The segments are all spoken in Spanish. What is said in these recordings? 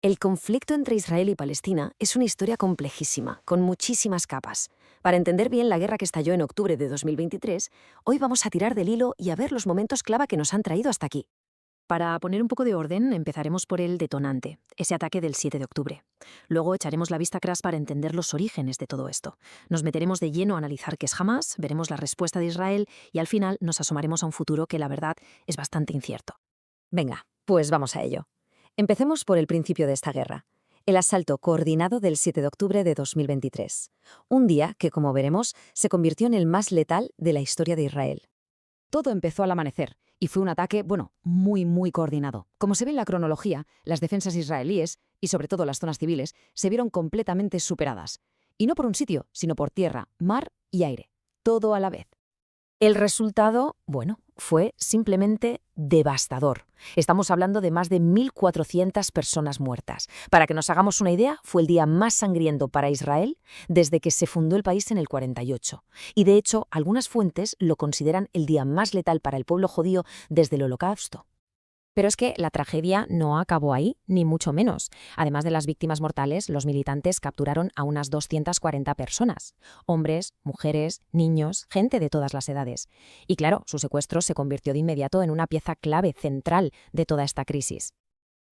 El conflicto entre Israel y Palestina es una historia complejísima, con muchísimas capas. Para entender bien la guerra que estalló en octubre de 2023, hoy vamos a tirar del hilo y a ver los momentos clave que nos han traído hasta aquí. Para poner un poco de orden, empezaremos por el detonante, ese ataque del 7 de octubre. Luego echaremos la vista atrás para entender los orígenes de todo esto. Nos meteremos de lleno a analizar qué es Hamás, veremos la respuesta de Israel y al final nos asomaremos a un futuro que la verdad es bastante incierto. Venga, pues vamos a ello. Empecemos por el principio de esta guerra, el asalto coordinado del 7 de octubre de 2023. Un día que, como veremos, se convirtió en el más letal de la historia de Israel. Todo empezó al amanecer y fue un ataque, muy coordinado. Como se ve en la cronología, las defensas israelíes, y sobre todo las zonas civiles, se vieron completamente superadas. Y no por un sitio, sino por tierra, mar y aire. Todo a la vez. El resultado, fue simplemente devastador. Estamos hablando de más de 1.400 personas muertas. Para que nos hagamos una idea, fue el día más sangriento para Israel desde que se fundó el país en el 48. Y de hecho, algunas fuentes lo consideran el día más letal para el pueblo judío desde el Holocausto. Pero es que la tragedia no acabó ahí, ni mucho menos. Además de las víctimas mortales, los militantes capturaron a unas 240 personas. Hombres, mujeres, niños, gente de todas las edades. Y claro, su secuestro se convirtió de inmediato en una pieza clave central de toda esta crisis.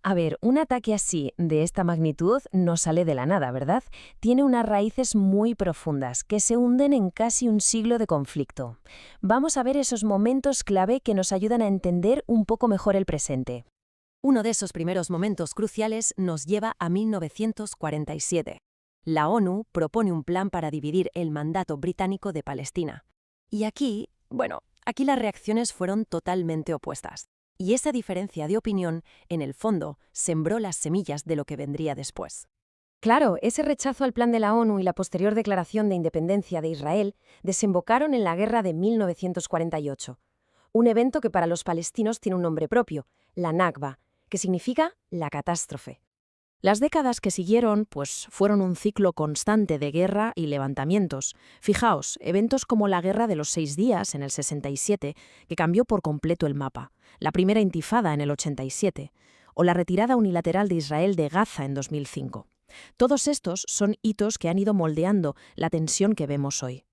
A ver, un ataque así, de esta magnitud, no sale de la nada, ¿verdad? Tiene unas raíces muy profundas, que se hunden en casi un siglo de conflicto. Vamos a ver esos momentos clave que nos ayudan a entender un poco mejor el presente. Uno de esos primeros momentos cruciales nos lleva a 1947. La ONU propone un plan para dividir el mandato británico de Palestina. Y aquí las reacciones fueron totalmente opuestas. Y esa diferencia de opinión, en el fondo, sembró las semillas de lo que vendría después. Claro, ese rechazo al plan de la ONU y la posterior declaración de independencia de Israel desembocaron en la guerra de 1948. Un evento que para los palestinos tiene un nombre propio, la Nakba, que significa la catástrofe. Las décadas que siguieron, fueron un ciclo constante de guerra y levantamientos. Fijaos, eventos como la Guerra de los 6 días en el 67, que cambió por completo el mapa, la primera intifada en el 87, o la retirada unilateral de Israel de Gaza en 2005. Todos estos son hitos que han ido moldeando la tensión que vemos hoy.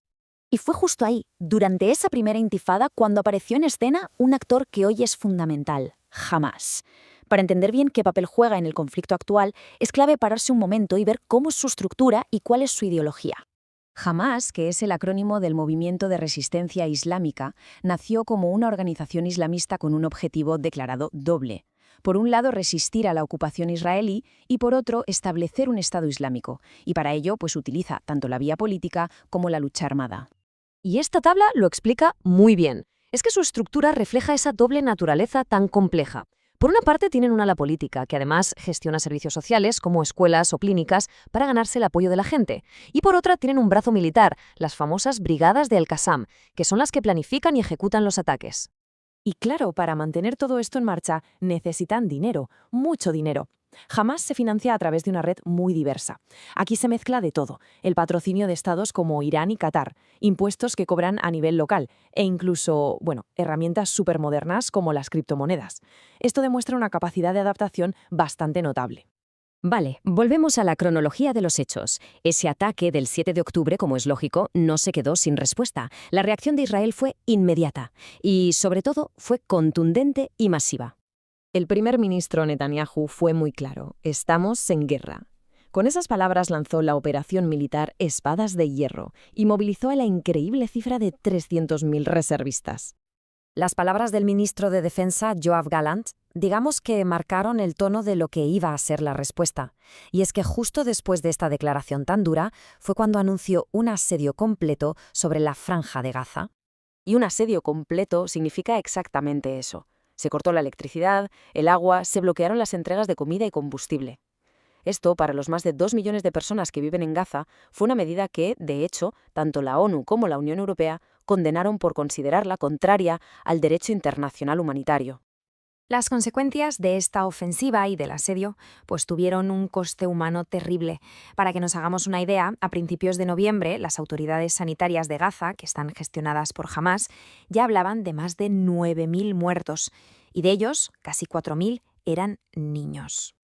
Y fue justo ahí, durante esa primera intifada, cuando apareció en escena un actor que hoy es fundamental, Hamás. Para entender bien qué papel juega en el conflicto actual, es clave pararse un momento y ver cómo es su estructura y cuál es su ideología. Hamás, que es el acrónimo del Movimiento de Resistencia Islámica, nació como una organización islamista con un objetivo declarado doble. Por un lado, resistir a la ocupación israelí y por otro, establecer un Estado islámico. Y para ello, utiliza tanto la vía política como la lucha armada. Y esta tabla lo explica muy bien. Es que su estructura refleja esa doble naturaleza tan compleja. Por una parte tienen un ala política, que además gestiona servicios sociales como escuelas o clínicas para ganarse el apoyo de la gente. Y por otra tienen un brazo militar, las famosas brigadas de Al-Qassam, que son las que planifican y ejecutan los ataques. Y claro, para mantener todo esto en marcha necesitan dinero, mucho dinero. Hamás se financia a través de una red muy diversa. Aquí se mezcla de todo, el patrocinio de estados como Irán y Qatar, impuestos que cobran a nivel local e incluso, herramientas supermodernas como las criptomonedas. Esto demuestra una capacidad de adaptación bastante notable. Vale, volvemos a la cronología de los hechos. Ese ataque del 7 de octubre, como es lógico, no se quedó sin respuesta. La reacción de Israel fue inmediata y, sobre todo, fue contundente y masiva. El primer ministro Netanyahu fue muy claro: estamos en guerra. Con esas palabras lanzó la operación militar Espadas de Hierro y movilizó a la increíble cifra de 300.000 reservistas. Las palabras del ministro de Defensa, Yoav Gallant, digamos que marcaron el tono de lo que iba a ser la respuesta. Y es que justo después de esta declaración tan dura fue cuando anunció un asedio completo sobre la Franja de Gaza. Y un asedio completo significa exactamente eso. Se cortó la electricidad, el agua, se bloquearon las entregas de comida y combustible. Esto, para los más de 2 millones de personas que viven en Gaza, fue una medida que, de hecho, tanto la ONU como la Unión Europea condenaron por considerarla contraria al derecho internacional humanitario. Las consecuencias de esta ofensiva y del asedio tuvieron un coste humano terrible. Para que nos hagamos una idea, a principios de noviembre, las autoridades sanitarias de Gaza, que están gestionadas por Hamás, ya hablaban de más de 9.000 muertos, y de ellos, casi 4.000 eran niños.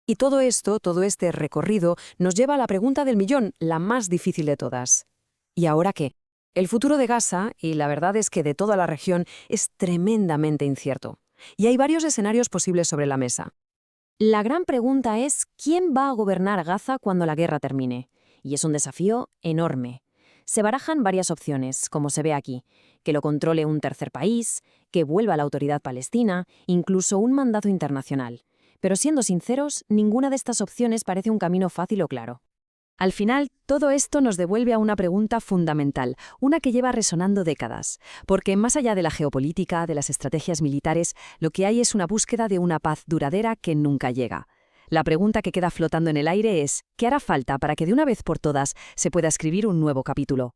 Y todo esto, todo este recorrido, nos lleva a la pregunta del millón, la más difícil de todas. ¿Y ahora qué? El futuro de Gaza, y la verdad es que de toda la región, es tremendamente incierto. Y hay varios escenarios posibles sobre la mesa. La gran pregunta es, ¿quién va a gobernar Gaza cuando la guerra termine? Y es un desafío enorme. Se barajan varias opciones, como se ve aquí, que lo controle un tercer país, que vuelva la autoridad palestina, incluso un mandato internacional. Pero siendo sinceros, ninguna de estas opciones parece un camino fácil o claro. Al final, todo esto nos devuelve a una pregunta fundamental, una que lleva resonando décadas, porque más allá de la geopolítica, de las estrategias militares, lo que hay es una búsqueda de una paz duradera que nunca llega. La pregunta que queda flotando en el aire es, ¿qué hará falta para que de una vez por todas se pueda escribir un nuevo capítulo?